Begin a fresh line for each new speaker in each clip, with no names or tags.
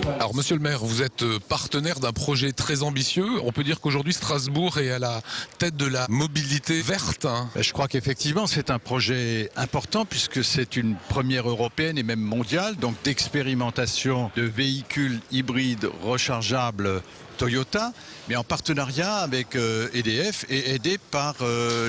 Alors monsieur le maire, vous êtes partenaire d'un projet très ambitieux. On peut dire qu'aujourd'hui Strasbourg est à la tête de la mobilité verte.
Je crois qu'effectivement c'est un projet important puisque c'est une première européenne et même mondiale donc d'expérimentation de véhicules hybrides rechargeables Toyota, mais en partenariat avec EDF et aidé par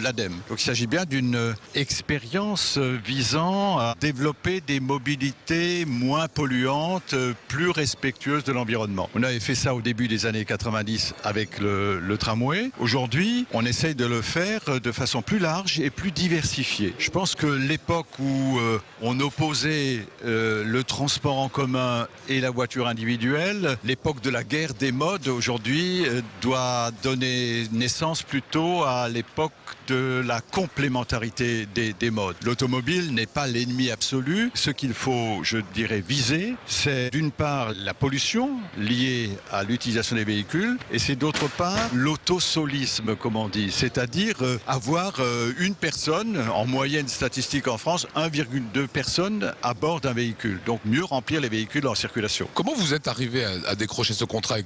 l'ADEME. Donc il s'agit bien d'une expérience visant à développer des mobilités moins polluantes, plus respectueuses de l'environnement. On avait fait ça au début des années 90 avec le tramway. Aujourd'hui, on essaye de le faire de façon plus large et plus diversifiée. Je pense que l'époque où on opposait le transport en commun et la voiture individuelle, l'époque de la guerre des modes, aujourd'hui doit donner naissance plutôt à l'époque de la complémentarité des modes. L'automobile n'est pas l'ennemi absolu. Ce qu'il faut, je dirais, viser, c'est d'une part la pollution liée à l'utilisation des véhicules et c'est d'autre part l'autosolisme, comme on dit, c'est-à-dire avoir une personne, en moyenne statistique en France, 1,2 personnes à bord d'un véhicule. Donc mieux remplir les véhicules en circulation.
Comment vous êtes arrivé à décrocher ce contrat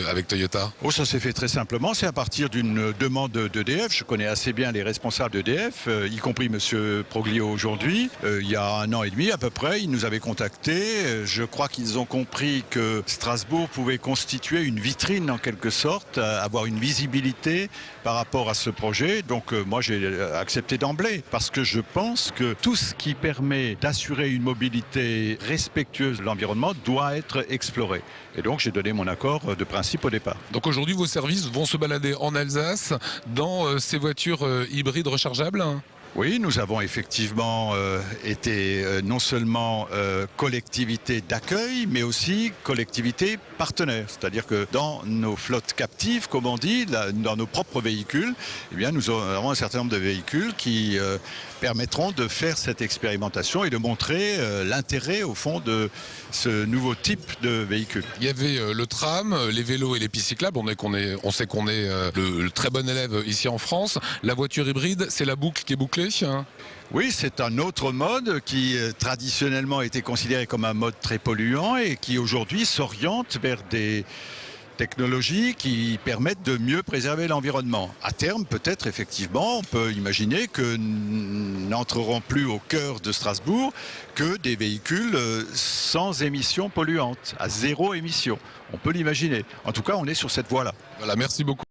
avec Toyota?
Ça s'est fait très simplement, c'est à partir d'une demande d'EDF. Je connais assez bien les responsables d'EDF, y compris M. Proglio aujourd'hui. Il y a 1 an et demi à peu près, ils nous avaient contactés. Je crois qu'ils ont compris que Strasbourg pouvait constituer une vitrine en quelque sorte, avoir une visibilité par rapport à ce projet. Donc moi j'ai accepté d'emblée parce que je pense que tout ce qui permet d'assurer une mobilité respectueuse de l'environnement doit être exploré. Et donc j'ai donné mon accord de principe au départ.
Donc aujourd'hui vos services vont se balader en Alsace dans ces voitures hybrides rechargeables?
Oui, nous avons effectivement été non seulement collectivité d'accueil, mais aussi collectivité partenaire. C'est-à-dire que dans nos flottes captives, comme on dit, dans nos propres véhicules, eh bien, nous avons un certain nombre de véhicules qui permettront de faire cette expérimentation et de montrer l'intérêt, au fond, de ce nouveau type de véhicule.
Il y avait le tram, les vélos et les pistes cyclables. On sait qu'on est le très bon élève ici en France. La voiture hybride, c'est la boucle qui est bouclée.
Oui, c'est un autre mode qui traditionnellement a été considéré comme un mode très polluant et qui aujourd'hui s'oriente vers des technologies qui permettent de mieux préserver l'environnement. À terme, peut-être effectivement, on peut imaginer que n'entreront plus au cœur de Strasbourg que des véhicules sans émissions polluantes, à 0 émission. On peut l'imaginer. En tout cas, on est sur cette voie-là.
Voilà, merci beaucoup.